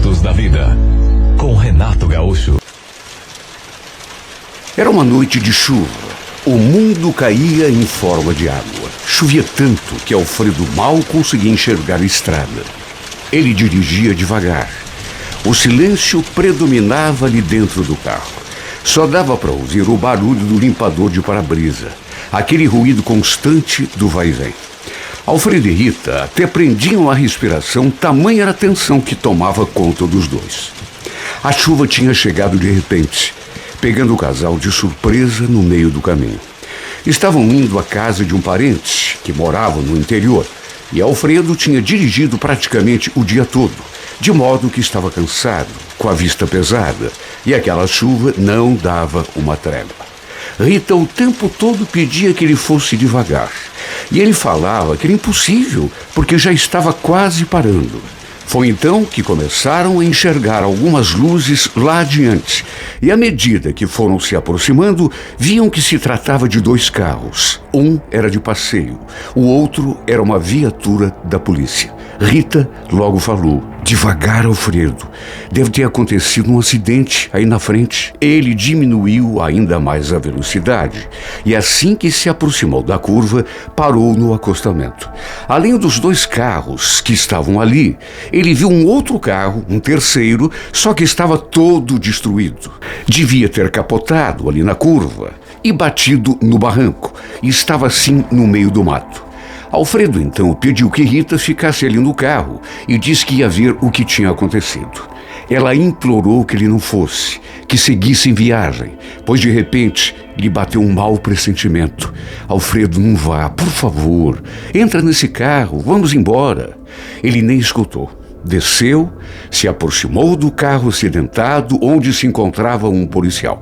Fatos da vida, com Renato Gaúcho. Era uma noite de chuva. O mundo caía em forma de água. Chovia tanto que Alfredo mal conseguia enxergar a estrada. Ele dirigia devagar. O silêncio predominava ali dentro do carro. Só dava para ouvir o barulho do limpador de para-brisa, aquele ruído constante do vai-vem. Alfredo e Rita até prendiam a respiração, tamanha era a tensão que tomava conta dos dois. A chuva tinha chegado de repente, pegando o casal de surpresa no meio do caminho. Estavam indo à casa de um parente que morava no interior e Alfredo tinha dirigido praticamente o dia todo, de modo que estava cansado, com a vista pesada, e aquela chuva não dava uma trégua. Rita o tempo todo pedia que ele fosse devagar, e ele falava que era impossível, porque já estava quase parando. Foi então que começaram a enxergar algumas luzes lá adiante, e à medida que foram se aproximando, viam que se tratava de dois carros. Um era de passeio, o outro era uma viatura da polícia. Rita logo falou: "Devagar, Alfredo. Deve ter acontecido um acidente aí na frente." Ele diminuiu ainda mais a velocidade e assim que se aproximou da curva, parou no acostamento. Além dos dois carros que estavam ali, ele viu um outro carro, um terceiro, só que estava todo destruído. Devia ter capotado ali na curva e batido no barranco, e estava assim no meio do mato. Alfredo então pediu que Rita ficasse ali no carro e disse que ia ver o que tinha acontecido. Ela implorou que ele não fosse, que seguisse em viagem, pois de repente lhe bateu um mau pressentimento. "Alfredo, não vá, por favor, entra nesse carro, vamos embora." Ele nem escutou. Desceu, se aproximou do carro acidentado onde se encontrava um policial.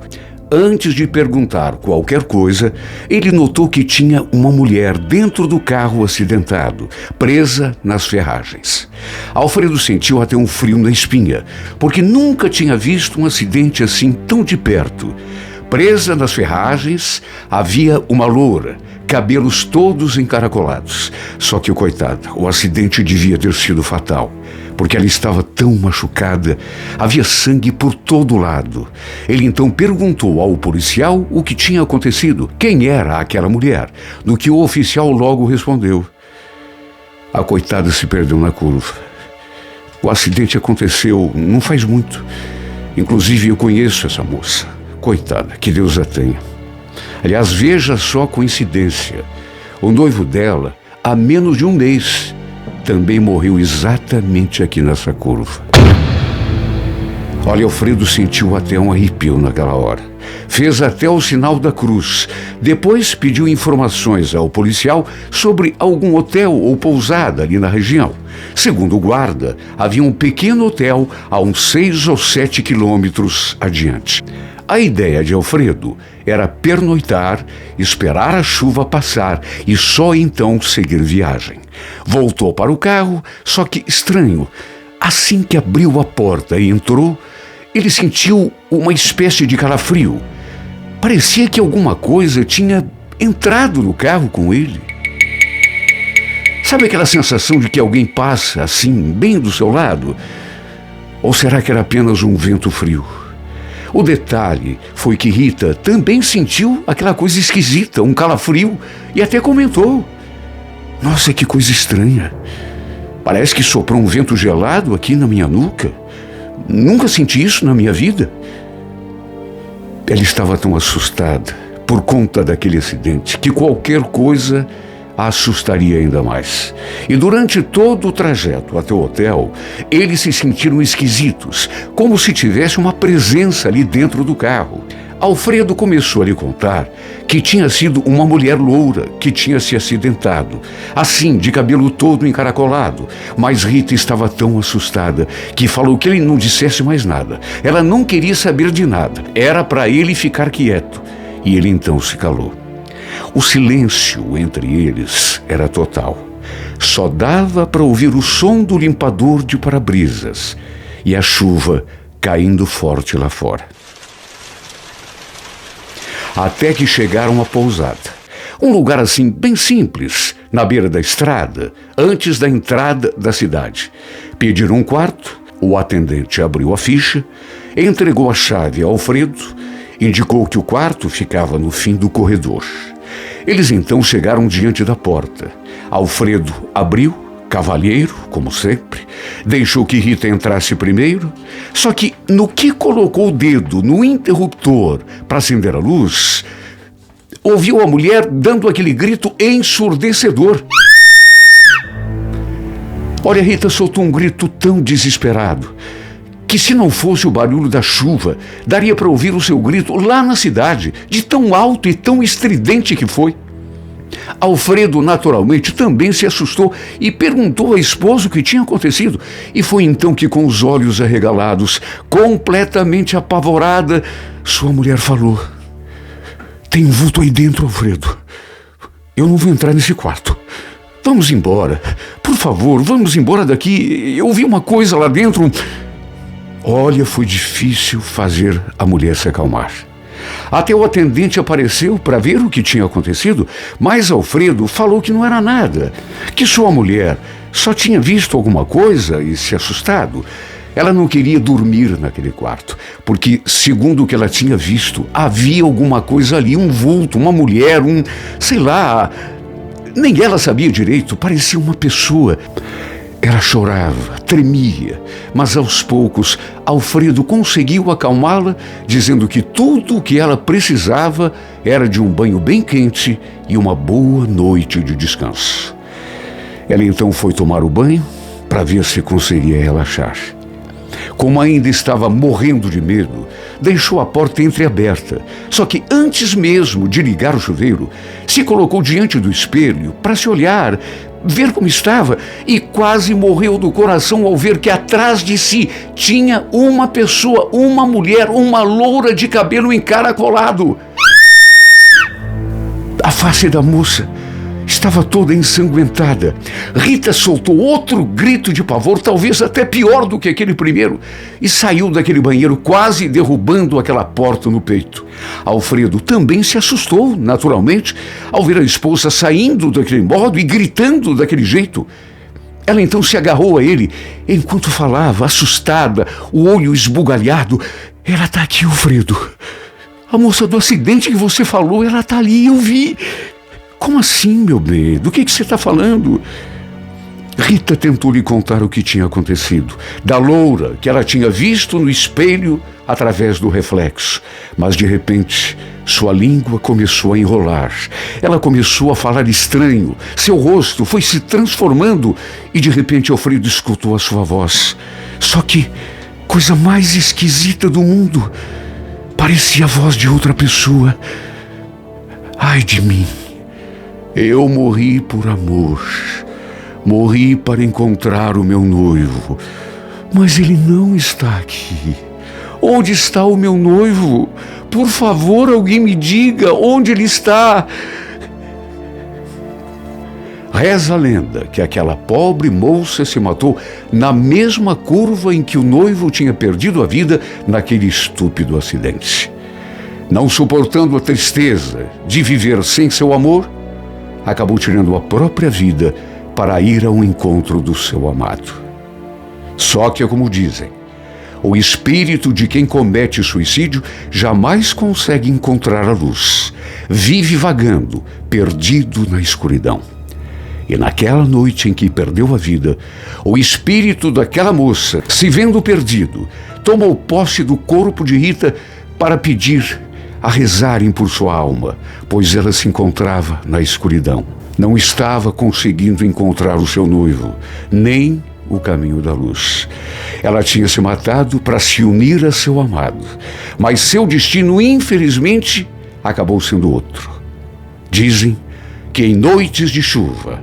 Antes de perguntar qualquer coisa, ele notou que tinha uma mulher dentro do carro acidentado, presa nas ferragens. Alfredo sentiu até um frio na espinha, porque nunca tinha visto um acidente assim tão de perto. Presa nas ferragens, havia uma loura, cabelos todos encaracolados. Só que, coitada, o acidente devia ter sido fatal, porque ela estava tão machucada, havia sangue por todo lado. Ele então perguntou ao policial o que tinha acontecido, quem era aquela mulher, no que o oficial logo respondeu: "A coitada se perdeu na curva. O acidente aconteceu não faz muito. Inclusive eu conheço essa moça. Coitada, que Deus a tenha. Aliás, veja só a coincidência. O noivo dela, há menos de um mês, também morreu exatamente aqui nessa curva." Olha, Alfredo sentiu até um arrepio naquela hora. Fez até o sinal da cruz. Depois pediu informações ao policial sobre algum hotel ou pousada ali na região. Segundo o guarda, havia um pequeno hotel a uns 6 ou 7 quilômetros adiante. A ideia de Alfredo era pernoitar, esperar a chuva passar e só então seguir viagem. Voltou para o carro, só que estranho. Assim que abriu a porta e entrou, ele sentiu uma espécie de calafrio. Parecia que alguma coisa tinha entrado no carro com ele. Sabe aquela sensação de que alguém passa assim, bem do seu lado? Ou será que era apenas um vento frio? O detalhe foi que Rita também sentiu aquela coisa esquisita, um calafrio, e até comentou: "Nossa, que coisa estranha. Parece que soprou um vento gelado aqui na minha nuca. Nunca senti isso na minha vida." Ela estava tão assustada por conta daquele acidente que qualquer coisa a assustaria ainda mais. E durante todo o trajeto até o hotel, eles se sentiram esquisitos, como se tivesse uma presença ali dentro do carro. Alfredo começou a lhe contar que tinha sido uma mulher loura que tinha se acidentado, assim, de cabelo todo encaracolado. Mas Rita estava tão assustada que falou que ele não dissesse mais nada. Ela não queria saber de nada. Era para ele ficar quieto. E ele então se calou. O silêncio entre eles era total. Só dava para ouvir o som do limpador de para-brisas e a chuva caindo forte lá fora. Até que chegaram à pousada. Um lugar assim bem simples, na beira da estrada, antes da entrada da cidade. Pediram um quarto. O atendente abriu a ficha, entregou a chave a Alfredo, indicou que o quarto ficava no fim do corredor. Eles então chegaram diante da porta. Alfredo abriu, cavalheiro, como sempre, deixou que Rita entrasse primeiro, só que no que colocou o dedo no interruptor para acender a luz, ouviu a mulher dando aquele grito ensurdecedor. Olha, Rita soltou um grito tão desesperado que, se não fosse o barulho da chuva, daria para ouvir o seu grito lá na cidade, de tão alto e tão estridente que foi. Alfredo, naturalmente, também se assustou e perguntou à esposa o que tinha acontecido. E foi então que, com os olhos arregalados, completamente apavorada, sua mulher falou: "Tem um vulto aí dentro, Alfredo. Eu não vou entrar nesse quarto. Vamos embora. Por favor, vamos embora daqui. Eu vi uma coisa lá dentro." Olha, foi difícil fazer a mulher se acalmar. Até o atendente apareceu para ver o que tinha acontecido, mas Alfredo falou que não era nada, que sua mulher só tinha visto alguma coisa e se assustado. Ela não queria dormir naquele quarto, porque, segundo o que ela tinha visto, havia alguma coisa ali, um vulto, uma mulher, sei lá, nem ela sabia direito, parecia uma pessoa. Ela chorava, tremia, mas aos poucos Alfredo conseguiu acalmá-la, dizendo que tudo o que ela precisava era de um banho bem quente e uma boa noite de descanso. Ela então foi tomar o banho para ver se conseguia relaxar. Como ainda estava morrendo de medo, deixou a porta entreaberta. Só que antes mesmo de ligar o chuveiro, se colocou diante do espelho para se olhar, ver como estava, e quase morreu do coração ao ver que atrás de si tinha uma pessoa, uma mulher, uma loura de cabelo encaracolado. A face da moça estava toda ensanguentada. Rita soltou outro grito de pavor, talvez até pior do que aquele primeiro, e saiu daquele banheiro quase derrubando aquela porta no peito. Alfredo também se assustou, naturalmente, ao ver a esposa saindo daquele modo e gritando daquele jeito. Ela então se agarrou a ele, enquanto falava, assustada, o olho esbugalhado. "Ela está aqui, Alfredo. A moça do acidente que você falou, ela está ali, eu vi." "Como assim, meu bem? Do que você está falando?" Rita tentou lhe contar o que tinha acontecido, da loura que ela tinha visto no espelho através do reflexo, mas de repente sua língua começou a enrolar. Ela começou a falar estranho, seu rosto foi se transformando e de repente Alfredo escutou a sua voz. Só que, coisa mais esquisita do mundo, parecia a voz de outra pessoa. "Ai de mim. Eu morri por amor. Morri para encontrar o meu noivo. Mas ele não está aqui. Onde está o meu noivo? Por favor, alguém me diga onde ele está." Reza a lenda que aquela pobre moça se matou na mesma curva em que o noivo tinha perdido a vida naquele estúpido acidente. Não suportando a tristeza de viver sem seu amor, acabou tirando a própria vida para ir ao encontro do seu amado. Só que, como dizem, o espírito de quem comete suicídio jamais consegue encontrar a luz. Vive vagando, perdido na escuridão. E naquela noite em que perdeu a vida, o espírito daquela moça, se vendo perdido, tomou posse do corpo de Rita para pedir a rezarem por sua alma, pois ela se encontrava na escuridão. Não estava conseguindo encontrar o seu noivo, nem o caminho da luz. Ela tinha se matado para se unir a seu amado, mas seu destino, infelizmente, acabou sendo outro. Dizem que em noites de chuva,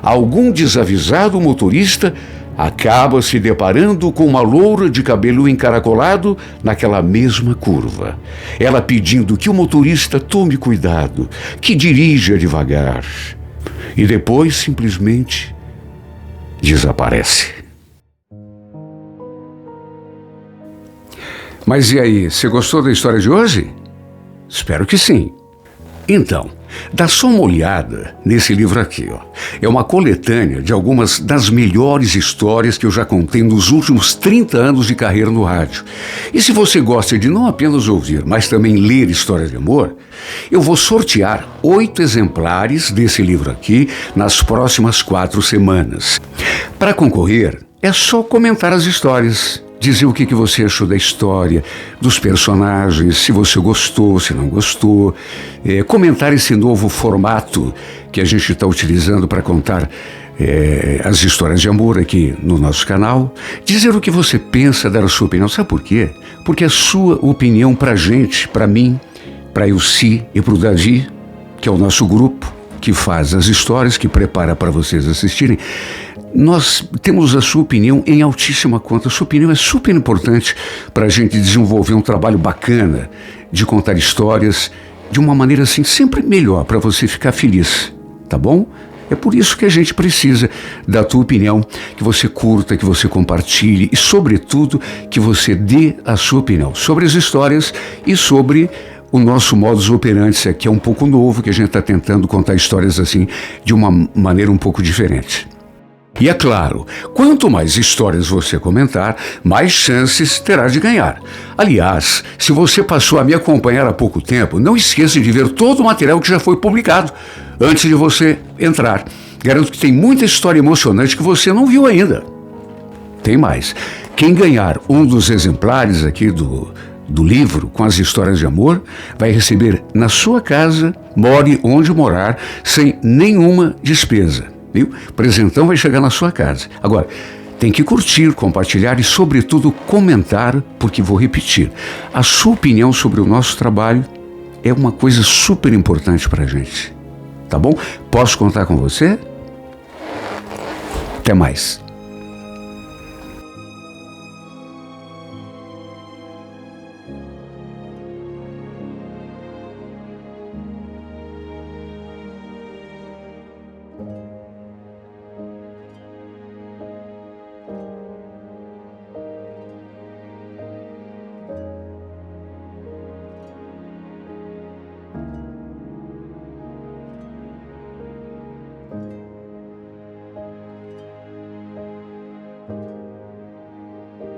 algum desavisado motorista acaba se deparando com uma loura de cabelo encaracolado naquela mesma curva. Ela pedindo que o motorista tome cuidado, que dirija devagar. E depois simplesmente desaparece. Mas e aí, você gostou da história de hoje? Espero que sim. Então, dá só uma olhada nesse livro aqui, ó. É uma coletânea de algumas das melhores histórias que eu já contei nos últimos 30 anos de carreira no rádio. E se você gosta de não apenas ouvir, mas também ler histórias de amor, eu vou sortear 8 exemplares desse livro aqui nas próximas 4 semanas. Para concorrer, é só comentar as histórias. Dizer o que você achou da história, dos personagens, se você gostou, se não gostou. Comentar esse novo formato que a gente está utilizando para contar as histórias de amor aqui no nosso canal. Dizer o que você pensa, dar a sua opinião. Sabe por quê? Porque a sua opinião para a gente, para mim, para Elci e para o Davi, que é o nosso grupo, que faz as histórias, que prepara para vocês assistirem, nós temos a sua opinião em altíssima conta. A sua opinião é super importante para a gente desenvolver um trabalho bacana de contar histórias de uma maneira assim sempre melhor, para você ficar feliz, tá bom? É por isso que a gente precisa da tua opinião, que você curta, que você compartilhe e, sobretudo, que você dê a sua opinião sobre as histórias e sobre o nosso modus operandi, que é um pouco novo, que a gente está tentando contar histórias assim de uma maneira um pouco diferente. E é claro, quanto mais histórias você comentar, mais chances terá de ganhar. Aliás, se você passou a me acompanhar há pouco tempo, não esqueça de ver todo o material que já foi publicado antes de você entrar. Garanto que tem muita história emocionante que você não viu ainda. Tem mais. Quem ganhar um dos exemplares aqui do livro com as histórias de amor vai receber na sua casa, more onde morar, sem nenhuma despesa. Viu? O presentão vai chegar na sua casa. Agora, tem que curtir, compartilhar e, sobretudo, comentar, porque vou repetir, a sua opinião sobre o nosso trabalho é uma coisa super importante para a gente. Tá bom? Posso contar com você? Até mais.